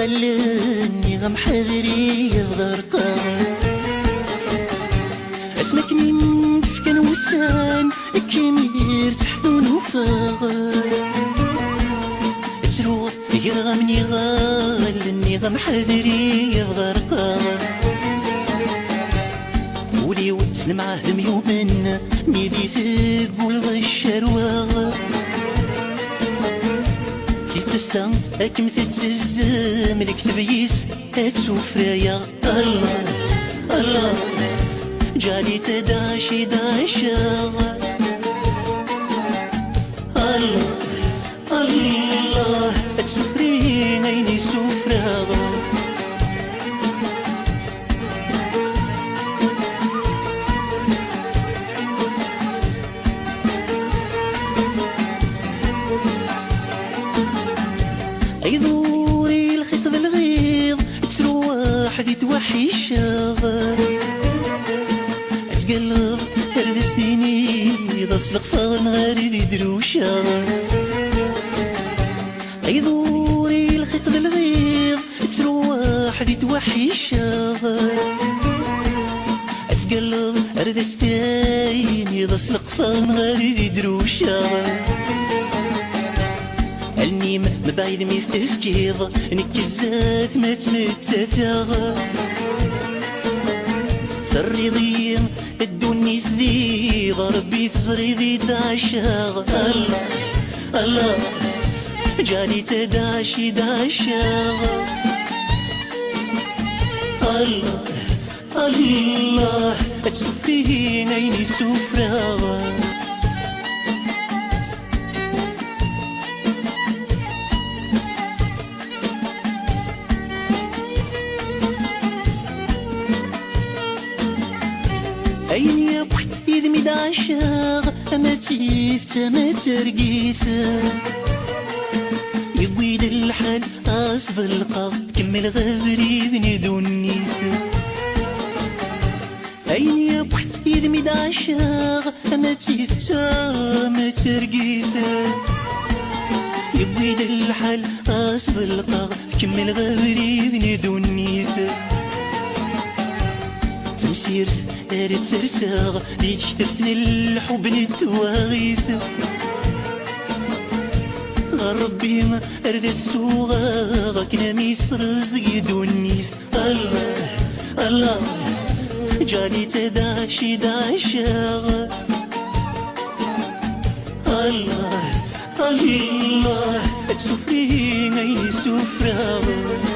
غلني غمحذري غرقا اسمكني مدفكن وسان كيمير تحنون وفاغ تروح يغمني غلني غمحذري غرقا ولي وتن معاه ميومن ميدي تقول غشروا كيتسا اكم تتزم لك تبيس اتسوفريا الله الله جالي تداشي داشا الله الله اتسوفرين عيني سوفرا اي ذوري الخيط بالغيظ تروح ذي توحي الشاغر اتقلب هردستيني ضد سلق فاغن غاري ذي دروشا اي ذوري الخيط بالغيظ تروح ذي توحي الشاغر اتقلب هردستيني ضد سلق فاغن غاري ذي دروشا النيم مبايد ميث تفكيض نكزات ما تمتثاغ ثريضي الدني ذي ضربي تزري ذي داشاغ الله الله جالي تداشي داشاغ الله الله تسفرين عيني سفراغ أين يبوي يدمي داشاغ أما تيف تما ترقيث يبويد الحال أصد القاف كمل غبري ذني دونيث أين يبوي يدمي داشاغ أما تيف تما ترقيث يبويد الحال أصد القاف كمل غبري ذني دونيث تمسيرث أرد سرساغ لي تكتفن الحب نتواغيث غربي أردت سوغاغ كنا ميسر زيدونيث الله الله جالي تداشي داشاغ الله الله تسفرين عيني سفراغ